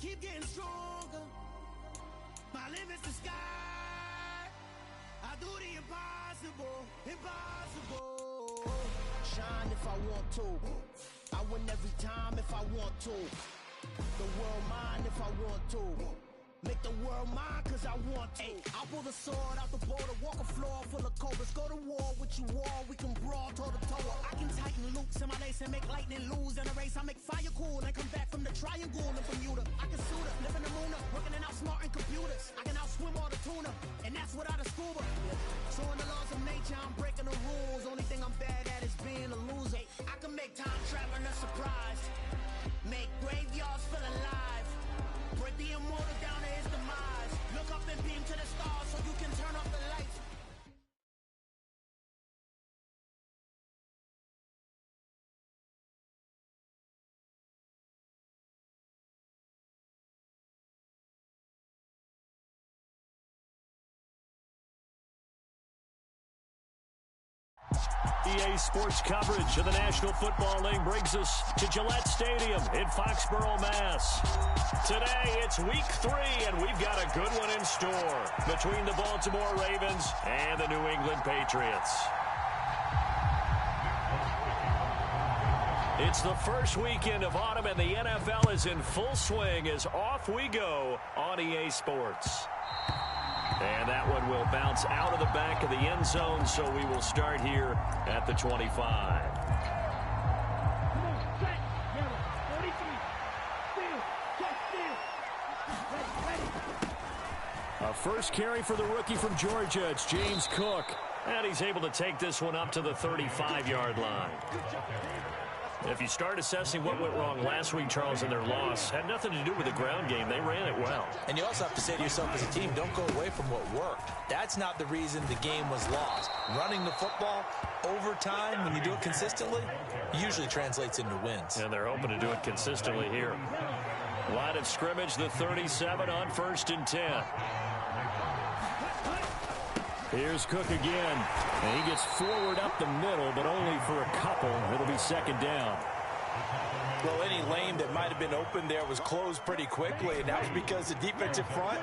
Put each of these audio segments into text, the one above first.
keep getting stronger. My limit's the sky. I do the impossible, impossible. Shine if I want to. I win every time if I want to. The world mine if I want to. Make the world mine cause I want to. I'll pull the sword out the border, walk a floor full of cobras. Go to war with you all, we can brawl toe to toe. I can tighten loops in my lace and make lightning lose in a race. I make fire cool and come back from the triangle in Bermuda. I can suit up, live in the moon up, working and outsmarting computers. I can outswim all the tuna, and that's without a scuba. So in the laws of nature, I'm breaking the rules. Only thing I'm bad at is being a loser. I can make time traveling a surprise. Make graveyards feel alive. Break the immortal down to his demise. Look up and beam to the stars so you can turn off the lights. EA Sports coverage of the National Football League brings us to Gillette Stadium in Foxborough, Mass. Today, it's Week 3, and we've got a good one in store between the Baltimore Ravens and the New England Patriots. It's the first weekend of autumn, and the NFL is in full swing as off we go on EA Sports. And that one will bounce out of the back of the end zone, so we will start here at the 25. A first carry for the rookie from Georgia. It's James Cook. And he's able to take this one up to the 35-yard line. If you start assessing what went wrong last week, Charles, in their loss, had nothing to do with the ground game. They ran it well. And you also have to say to yourself as a team, don't go away from what worked. That's not the reason the game was lost. Running the football over time, when you do it consistently, usually translates into wins. And they're hoping to do it consistently here. Line of scrimmage, the 37 on 1st and 10. Here's Cook again. And he gets forward up the middle, but only for a couple. It'll be 2nd down. Well, any lane that might have been open there was closed pretty quickly, and that was because the defensive front,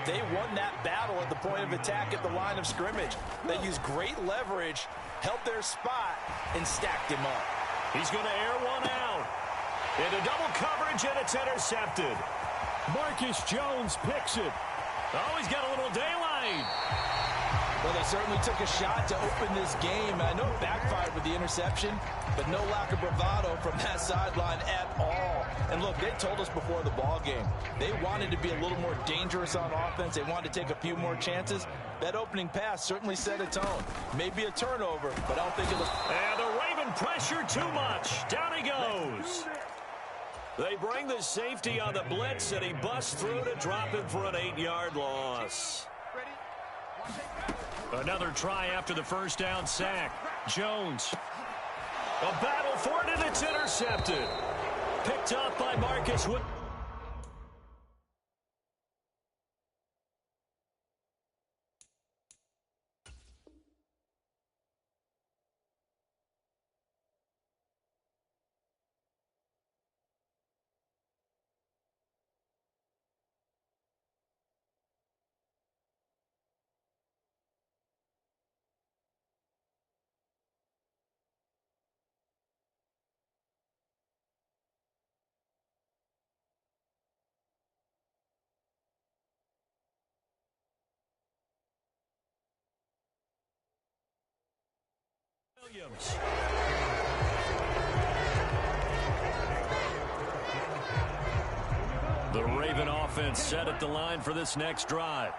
they won that battle at the point of attack at the line of scrimmage. They used great leverage, held their spot, and stacked him up. He's going to air one out. Into double coverage, and it's intercepted. Marcus Jones picks it. Oh, he's got a little daylight. Well, they certainly took a shot to open this game. I know it backfired with the interception, but no lack of bravado from that sideline at all. And look, they told us before the ball game, they wanted to be a little more dangerous on offense. They wanted to take a few more chances. That opening pass certainly set a tone. Maybe a turnover, but I don't think it was. And the Raven pressure too much. Down he goes. They bring the safety on the blitz, and he busts through to drop him for an 8-yard loss. Another try after the first down sack. Jones. A battle for it, and it's intercepted. Picked up by Marcus Wood. Williams. The Raven offense set at the line for this next drive.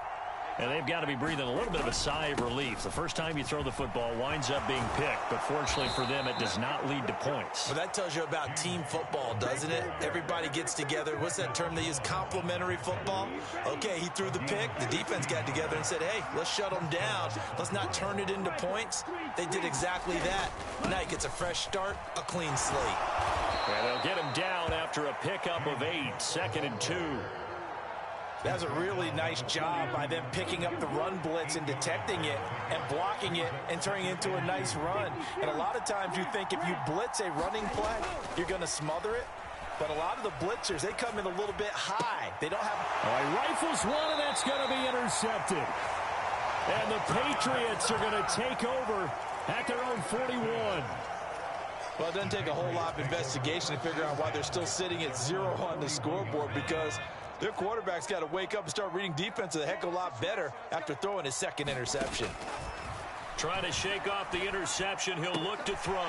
And they've got to be breathing a little bit of a sigh of relief. The first time you throw the football winds up being picked, but fortunately for them, it does not lead to points. Well, that tells you about team football, doesn't it? Everybody gets together. What's that term they use? Complementary football? Okay, he threw the pick. The defense got together and said, hey, let's shut them down. Let's not turn it into points. They did exactly that. Now he gets a fresh start, a clean slate. And they'll get him down after a pickup of 8, 2nd and 2. That's a really nice job by them picking up the run blitz and detecting it and blocking it and turning it into a nice run. And a lot of times you think if you blitz a running play, you're going to smother it. but a lot of the blitzers, they come in a little bit high. They don't have... All right, rifles one, and that's going to be intercepted. And the Patriots are going to take over at their own 41. Well, it doesn't take a whole lot of investigation to figure out why they're still sitting at 0 on the scoreboard, because their quarterback's got to wake up and start reading defense a heck of a lot better after throwing his second interception. Trying to shake off the interception. He'll look to throw.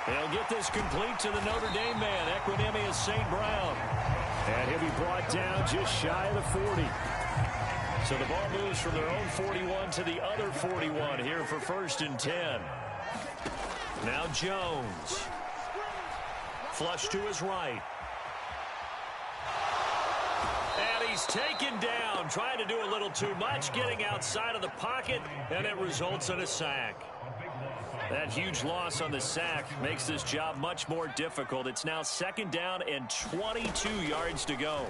They'll get this complete to the Notre Dame man, Equinemius St. Brown. And he'll be brought down just shy of the 40. So the ball moves from their own 41 to the other 41 here for 1st and 10. Now Jones. Flush to his right. And he's taken down, trying to do a little too much, getting outside of the pocket, and it results in a sack. That huge loss on the sack makes this job much more difficult. It's now 2nd down and 22 yards to go.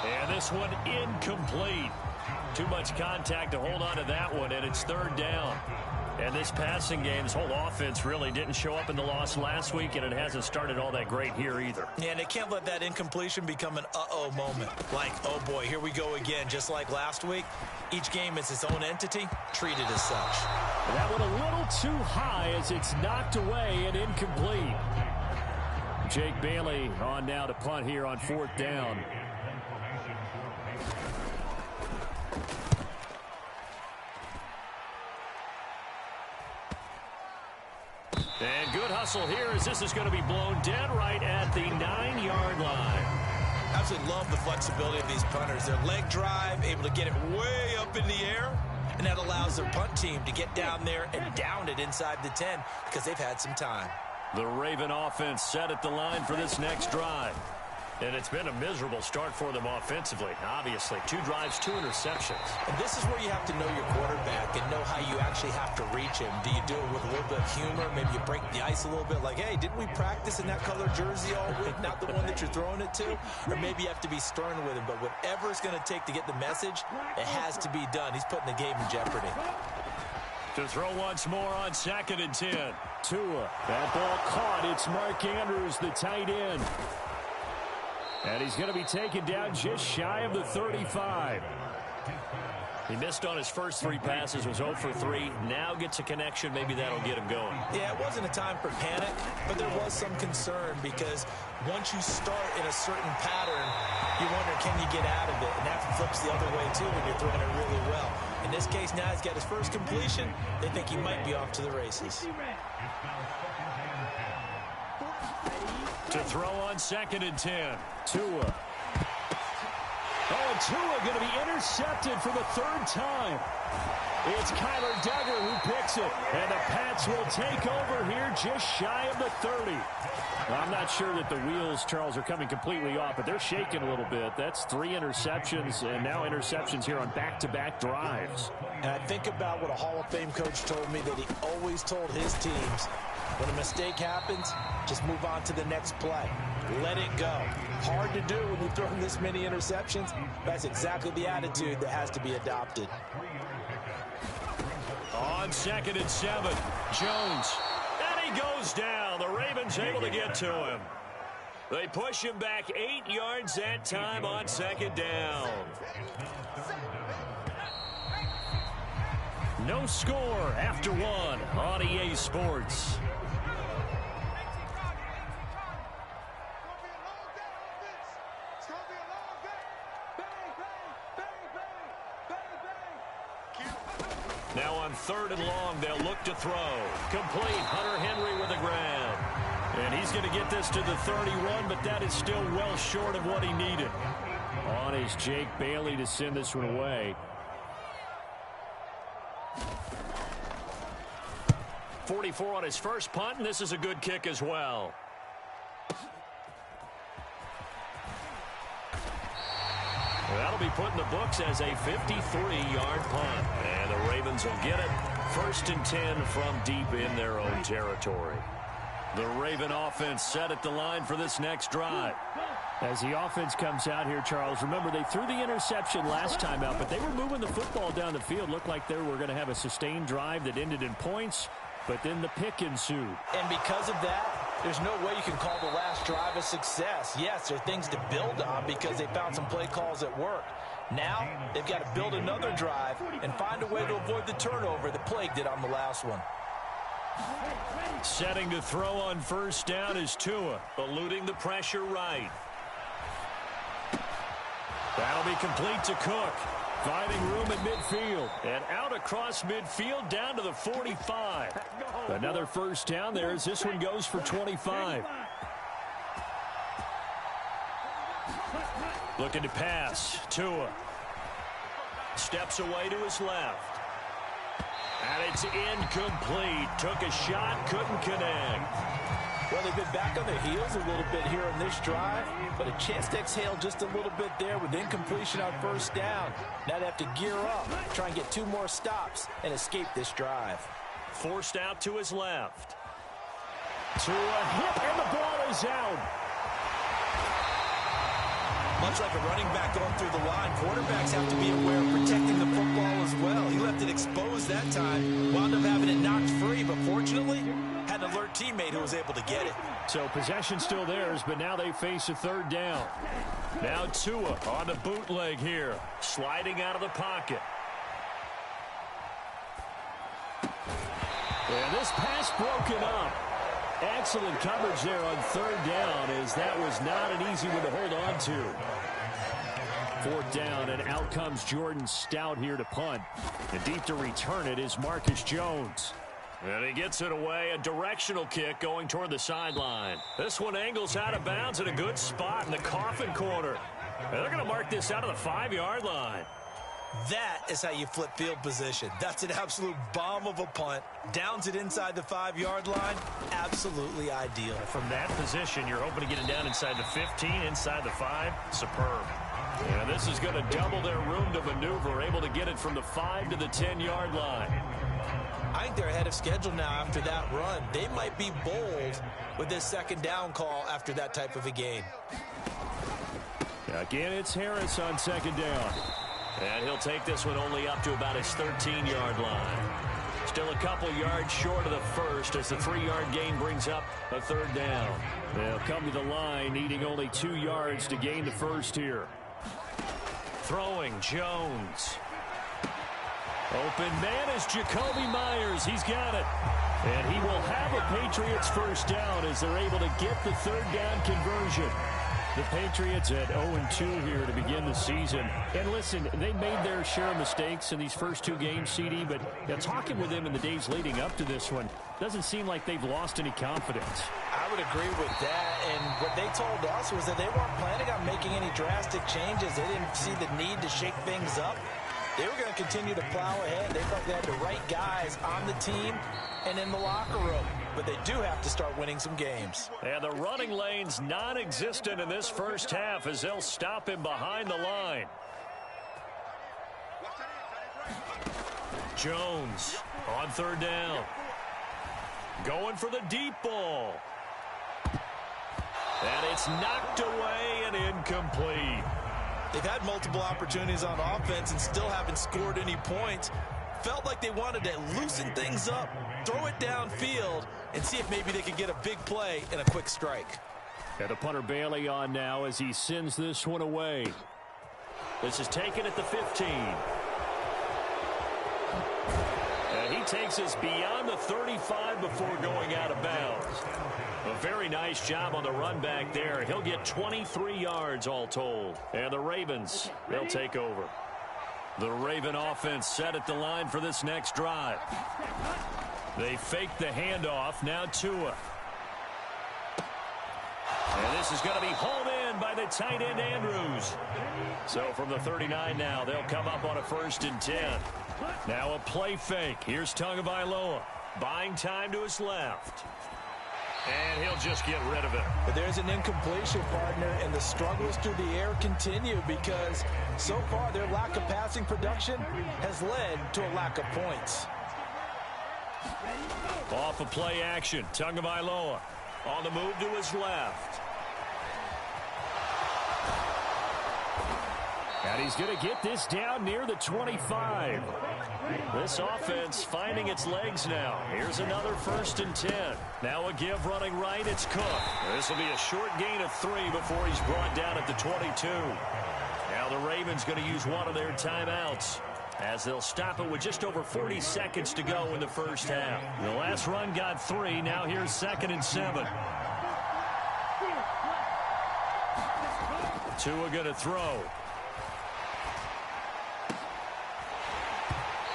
And this one incomplete. Too much contact to hold on to that one, and it's 3rd down. And this passing game, this whole offense really didn't show up in the loss last week, and it hasn't started all that great here either. Yeah, and they can't let that incompletion become an uh-oh moment. Like, oh boy, here we go again, just like last week. Each game is its own entity, treated as such. That one a little too high as it's knocked away and incomplete. Jake Bailey on now to punt here on 4th down. And good hustle here as this is going to be blown dead right at the 9-yard line. Absolutely love the flexibility of these punters. Their leg drive, able to get it way up in the air, and that allows their punt team to get down there and down it inside the 10 because they've had some time. The Raven offense set at the line for this next drive. And it's been a miserable start for them offensively, obviously. 2 drives, 2 interceptions. And this is where you have to know your quarterback and know how you actually have to reach him. Do you do it with a little bit of humor? Maybe you break the ice a little bit like, hey, didn't we practice in that color jersey all week? Not the one that you're throwing it to? Or maybe you have to be stern with him. But whatever it's going to take to get the message, it has to be done. He's putting the game in jeopardy. To throw once more on 2nd and 10. Tua. That ball caught. It's Mark Andrews, the tight end. And he's going to be taken down just shy of the 35. He missed on his first 3 passes, was 0 for 3. Now gets a connection. Maybe that'll get him going. Yeah, it wasn't a time for panic, but there was some concern because once you start in a certain pattern, you wonder, can you get out of it? And that flips the other way, too, when you're throwing it really well. In this case, now he's got his first completion. They think he might be off to the races. To throw on 2nd and 10. Tua. Oh, and Tua going to be intercepted for the 3rd time. It's Kyler Duggar who picks it. And the Pats will take over here just shy of the 30. Well, I'm not sure that the wheels, Charles, are coming completely off, but they're shaking a little bit. That's 3 interceptions, and now interceptions here on back-to-back drives. And I think about what a Hall of Fame coach told me that he always told his teams, when a mistake happens, just move on to the next play. Let it go. Hard to do when you've thrown this many interceptions. That's exactly the attitude that has to be adopted. On 2nd and 7, Jones. And he goes down. The Ravens able to get to him. They push him back 8 yards that time on 2nd down. No score after 1 on EA Sports. Now on 3rd and long, they'll look to throw. Complete. Hunter Henry with the grab. And he's going to get this to the 31, but that is still well short of what he needed. On is Jake Bailey to send this one away. 44 on his first punt, and this is a good kick as well. That'll be put in the books as a 53-yard punt. And the Ravens will get it. 1st and 10 from deep in their own territory. The Raven offense set at the line for this next drive. As the offense comes out here, Charles, remember they threw the interception last time out, but they were moving the football down the field. Looked like they were going to have a sustained drive that ended in points, but then the pick ensued. And because of that, There's no way you can call the last drive a success. Yes, there are things to build on because they found some play calls that work. Now, they've got to build another drive and find a way to avoid the turnover that plagued it on the last one. Setting to throw on first down is Tua, eluding the pressure right. That'll be complete to Cook. Finding room at midfield. And out across midfield down to the 45. Another first down there as this one goes for 25. Looking to pass. Tua. Steps away to his left. And it's incomplete. Took a shot, couldn't connect. Well, they've been back on their heels a little bit here on this drive, but a chance to exhale just a little bit there with incompletion on first down. Now they have to gear up, try and get 2 more stops, and escape this drive. Forced out to his left. To a hit, and the ball is out. Much like a running back going through the line, quarterbacks have to be aware of protecting the football as well. He left it exposed that time, wound up having it knocked free, but fortunately, had an alert teammate who was able to get it. So possession still theirs, but now they face a third down. Now Tua on the bootleg here, sliding out of the pocket. And this pass broken up. Excellent coverage there on third down, as that was not an easy one to hold on to. Fourth down, and out comes Jordan Stout here to punt. And deep to return it is Marcus Jones. And he gets it away, a directional kick going toward the sideline. This one angles out of bounds at a good spot in the coffin corner. And they're going to mark this out of the 5-yard line. That is how you flip field position. That's an absolute bomb of a punt. Downs it inside the 5-yard line. Absolutely ideal. From that position, you're hoping to get it down inside the 15, inside the 5. Superb. And this is going to double their room to maneuver, able to get it from the 5 to the 10-yard line. I think they're ahead of schedule now after that run. They might be bold with this second down call after that type of a game. Again, it's Harris on second down. And he'll take this one only up to about his 13-yard line. Still a couple yards short of the first as the 3-yard gain brings up a third down. They'll come to the line needing only 2 yards to gain the first here. Throwing Jones. Open man is Jacoby Myers. He's got it. And he will have a Patriots first down as they're able to get the third down conversion. The Patriots at 0-2 here to begin the season. And listen, they made their share of mistakes in these first 2 games, CD, but talking with them in the days leading up to this one, doesn't seem like they've lost any confidence. I would agree with that, and what they told us was that they weren't planning on making any drastic changes. They didn't see the need to shake things up. They were going to continue to plow ahead. They felt they had the right guys on the team and in the locker room. But they do have to start winning some games. And the running lane's non-existent in this first half as they'll stop him behind the line. Jones on third down. Going for the deep ball. And it's knocked away and incomplete. They've had multiple opportunities on offense and still haven't scored any points. Felt like they wanted to loosen things up, throw it downfield, and see if maybe they could get a big play and a quick strike. And the punter Bailey on now as he sends this one away. This is taken at the 15. And he takes us beyond the 35 before going out of bounds. A very nice job on the run back there. He'll get 23 yards all told. And the Ravens, they'll take over. The Raven offense set at the line for this next drive. They fake the handoff. Now Tua. And this is going to be hauled in by the tight end Andrews. So from the 39 now, they'll come up on a 1st and 10. Now a play fake. Here's Tagovailoa. Buying time to his left. And he'll just get rid of it. But there's an incompletion, partner, and the struggles through the air continue because so far their lack of passing production has led to a lack of points. Off of play action, Tagovailoa on the move to his left. And he's going to get this down near the 25. This offense finding its legs now. Here's another 1st and 10. Now a give running right. It's Cook. This will be a short gain of 3 before he's brought down at the 22. Now the Ravens going to use one of their timeouts, as they'll stop it with just over 40 seconds to go in the first half. The last run got 3. Now here's 2nd and 7. Tua going to throw.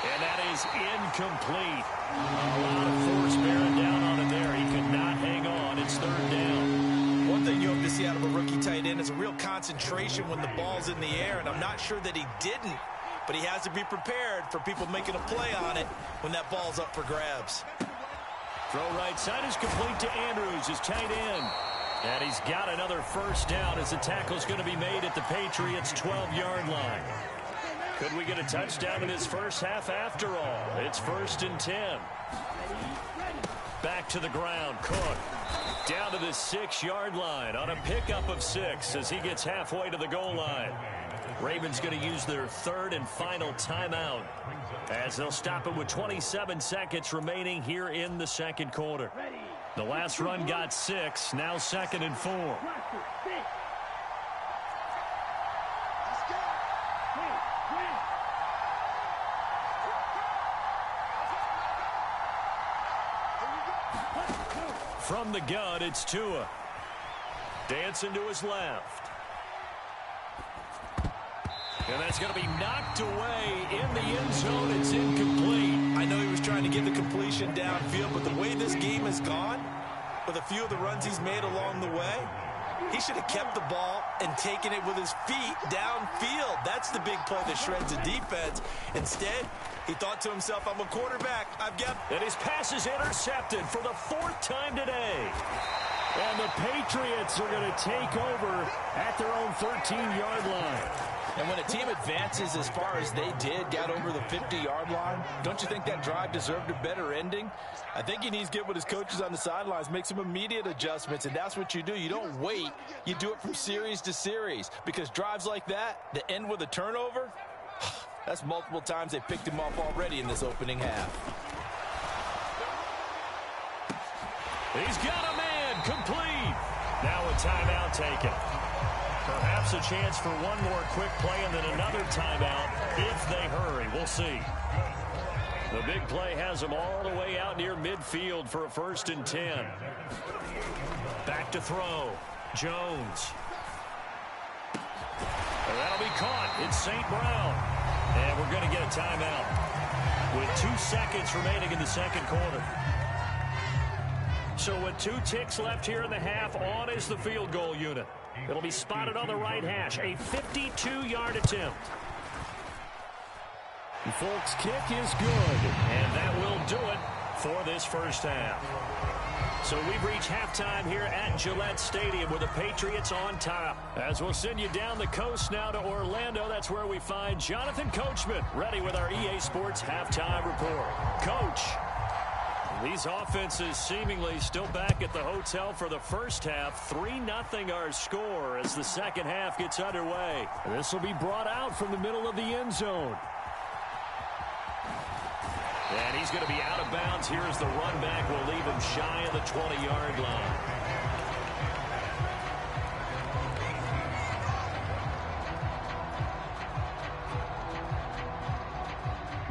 And that is incomplete. A lot of force bearing down on it there. He could not hang on. It's 3rd down. One thing you hope to see out of a rookie tight end is a real concentration when the ball's in the air, and I'm not sure that he didn't, but he has to be prepared for people making a play on it when that ball's up for grabs. Throw right side is complete to Andrews, his tight end. And he's got another 1st down as the tackle's going to be made at the Patriots' 12-yard line. Could we get a touchdown in this first half after all? It's 1st and 10. Back to the ground. Cook down to the 6-yard line on a pickup of 6 as he gets halfway to the goal line. Ravens going to use their 3rd and final timeout as they'll stop it with 27 seconds remaining here in the 2nd quarter. The last run got 6. Now 2nd and 4. From the gun, it's Tua. Dancing to his left. And that's going to be knocked away in the end zone. It's incomplete. I know he was trying to get the completion downfield, but the way this game has gone, with a few of the runs he's made along the way, he should have kept the ball and taken it with his feet downfield. That's the big play that shreds the defense. Instead, he thought to himself, I'm a quarterback. I've got... And his pass is intercepted for the 4th time today. And the Patriots are going to take over at their own 13-yard line. And when a team advances as far as they did, got over the 50-yard line, don't you think that drive deserved a better ending? I think he needs to get with his coaches on the sidelines, make some immediate adjustments, and that's what you do. You don't wait. You do it from series to series, because drives like that end with a turnover, that's multiple times they picked him off already in this opening half. He's got a man complete. Now a timeout taken. Perhaps a chance for one more quick play and then another timeout if they hurry. We'll see. The big play has them all the way out near midfield for a 1st and 10. Back to throw. Jones. And that'll be caught. It's St. Brown. And we're going to get a timeout with 2 seconds remaining in the 2nd quarter. So with 2 ticks left here in the half, on is the field goal unit. It'll be spotted on the right hash. A 52-yard attempt. The Folks kick is good. And that will do it for this first half. So we've reached halftime here at Gillette Stadium with the Patriots on top. As we'll send you down the coast now to Orlando, that's where we find Jonathan Coachman ready with our EA Sports halftime report. Coach, these offenses seemingly still back at the hotel for the first half. 3-0 our score as the second half gets underway. This will be brought out from the middle of the end zone. And he's going to be out of bounds here as the run back will leave him shy of the 20-yard line.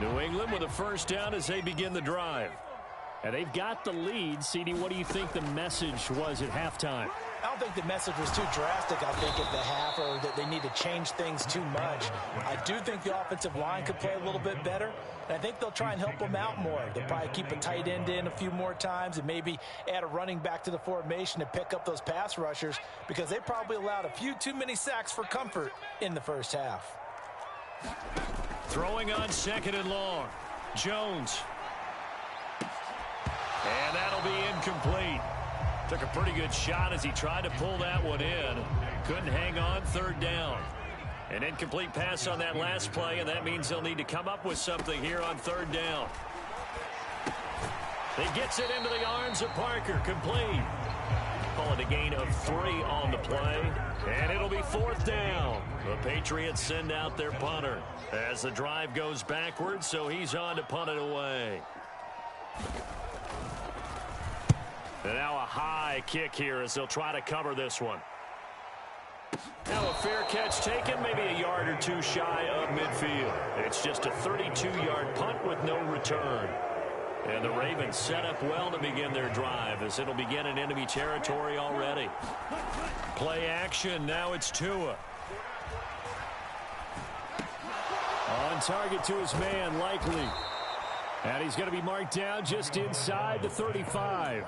New England with a first down as they begin the drive. And they've got the lead. CD, what do you think the message was at halftime? I don't think the message was too drastic, I think, at the half, or that they need to change things too much. I do think the offensive line could play a little bit better, and I think they'll try and help them out more. They'll probably keep a tight end in a few more times and maybe add a running back to the formation to pick up those pass rushers, because they probably allowed a few too many sacks for comfort in the first half. Throwing on 2nd and long. Jones. And that'll be incomplete. Took a pretty good shot as he tried to pull that one in. Couldn't hang on. 3rd down. An incomplete pass on that last play, and that means they'll need to come up with something here on 3rd down. He gets it into the arms of Parker. Complete. Call it a gain of 3 on the play. And it'll be 4th down. The Patriots send out their punter as the drive goes backwards, so he's on to punt it away. And now a high kick here as they'll try to cover this one. Now a fair catch taken, maybe a yard or two shy of midfield. It's just a 32-yard punt with no return. And the Ravens set up well to begin their drive as it'll begin in enemy territory already. Play action, now it's Tua. On target to his man, Likely. And he's going to be marked down just inside the 35.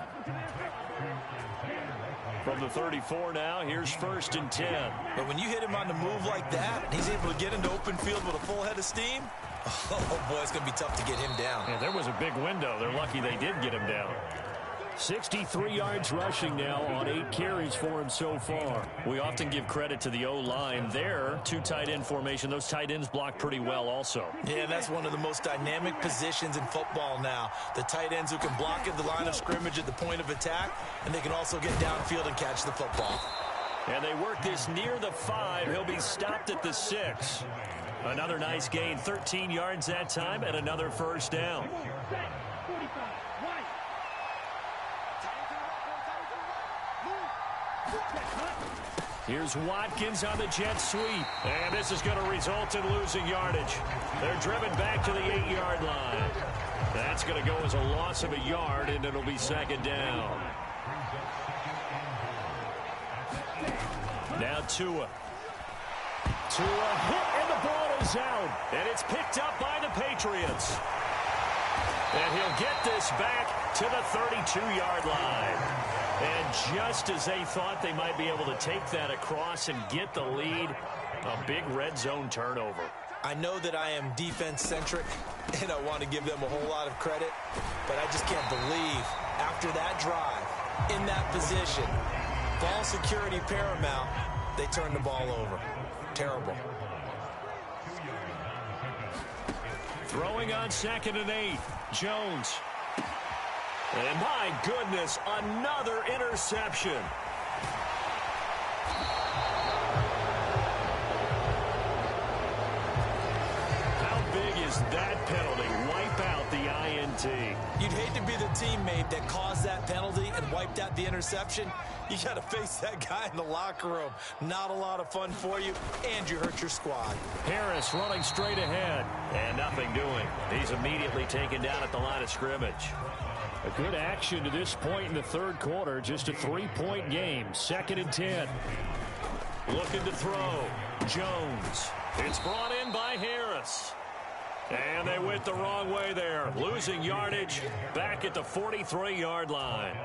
From the 34 now, here's 1st and 10. But when you hit him on the move like that, and he's able to get into open field with a full head of steam, oh boy, it's going to be tough to get him down. Yeah, there was a big window. They're lucky they did get him down. 63 yards rushing now on 8 carries for him so far. We often give credit to the O-line there. 2 tight end formation. Those tight ends block pretty well also. Yeah, that's one of the most dynamic positions in football now. The tight ends who can block at the line of scrimmage at the point of attack, and they can also get downfield and catch the football. And they work this near the 5. He'll be stopped at the 6. Another nice gain, 13 yards that time, and another 1st down. Here's Watkins on the jet sweep. And this is going to result in losing yardage. They're driven back to the 8-yard line. That's going to go as a loss of a yard, and it'll be 2nd down. Now Tua. Tua hit, and the ball is out. And it's picked up by the Patriots. And he'll get this back to the 32-yard line. And just as they thought they might be able to take that across and get the lead, a big red zone turnover. I know that I am defense-centric, and I want to give them a whole lot of credit, but I just can't believe after that drive, in that position, ball security paramount, they turned the ball over. Terrible. Throwing on 2nd and 8, Jones. And my goodness, another interception. How big is that penalty? Wipe out the INT. You'd hate to be the teammate that caused that penalty and wiped out the interception. You got to face that guy in the locker room. Not a lot of fun for you, and you hurt your squad. Harris running straight ahead, and nothing doing. He's immediately taken down at the line of scrimmage. A good action to this point in the 3rd quarter. Just a 3-point game. 2nd and 10. Looking to throw. Jones. It's brought in by Harris. And they went the wrong way there. Losing yardage back at the 43-yard line.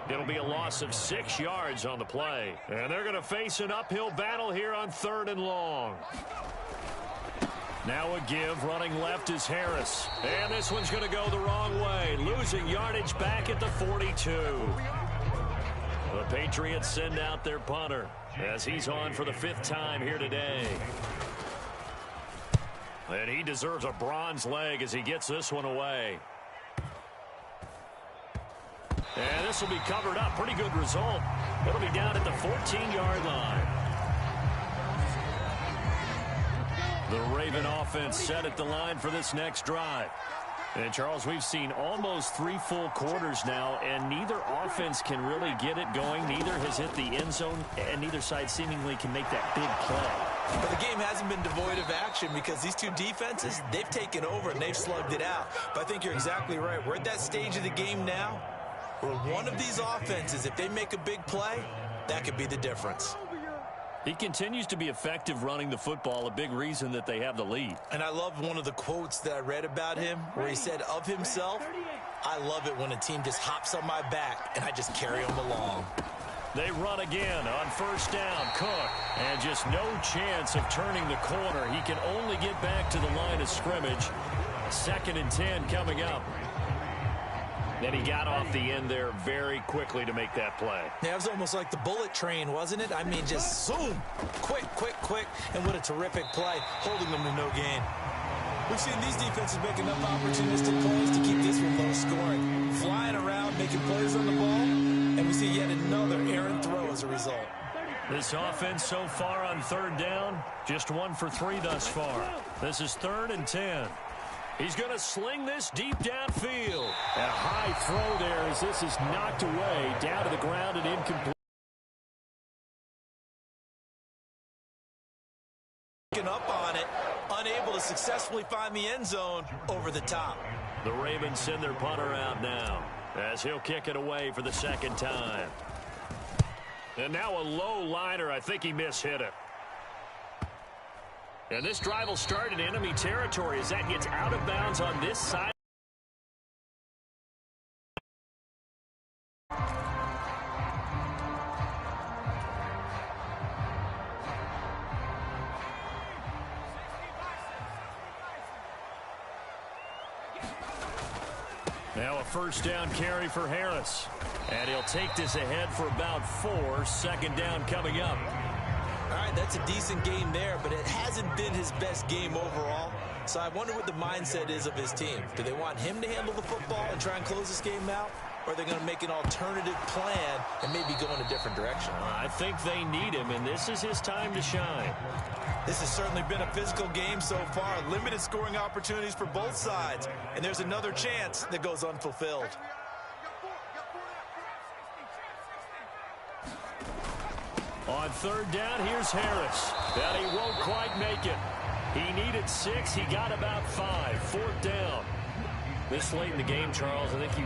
It'll be a loss of 6 yards on the play. And they're going to face an uphill battle here on 3rd and long. Now a give, running left is Harris. And this one's going to go the wrong way. Losing yardage back at the 42. The Patriots send out their punter as he's on for the 5th time here today. And he deserves a bronze leg as he gets this one away. And this will be covered up. Pretty good result. It'll be down at the 14-yard line. The Raven offense set at the line for this next drive. And, Charles, we've seen almost 3 full quarters now, and neither offense can really get it going. Neither has hit the end zone, and neither side seemingly can make that big play. But the game hasn't been devoid of action because these two defenses, they've taken over and they've slugged it out. But I think you're exactly right. We're at that stage of the game now where one of these offenses, if they make a big play, that could be the difference. He continues to be effective running the football, a big reason that they have the lead. And I love one of the quotes that I read about him where he said of himself, I love it when a team just hops on my back and I just carry them along. They run again on 1st down. Cook, and just no chance of turning the corner. He can only get back to the line of scrimmage. 2nd and 10 coming up. And he got off the end there very quickly to make that play. Yeah, it was almost like the bullet train, wasn't it? I mean, just zoom, quick, and what a terrific play, holding them to no gain. We've seen these defenses make enough opportunistic plays to keep this one low scoring. Flying around, making plays on the ball, and we see yet another errant throw as a result. This offense so far on third down, just 1 for 3 thus far. This is 3rd and 10. He's going to sling this deep downfield. A high throw there as this is knocked away, down to the ground and incomplete. Up on it, unable to successfully find the end zone over the top. The Ravens send their punter out now as he'll kick it away for the 2nd time. And now a low liner. I think he mishit it. And this drive will start in enemy territory as that gets out of bounds on this side. Now a 1st down carry for Harris. And he'll take this ahead for about 4. 2nd down coming up. All right, that's a decent game there, but it hasn't been his best game overall. So I wonder what the mindset is of his team. Do they want him to handle the football and try and close this game out? Or are they going to make an alternative plan and maybe go in a different direction? I think they need him, and this is his time to shine. This has certainly been a physical game so far. Limited scoring opportunities for both sides. And there's another chance that goes unfulfilled. On 3rd down, here's Harris. And he won't quite make it. He needed 6. He got about 5. 4th down. This late in the game, Charles, I think you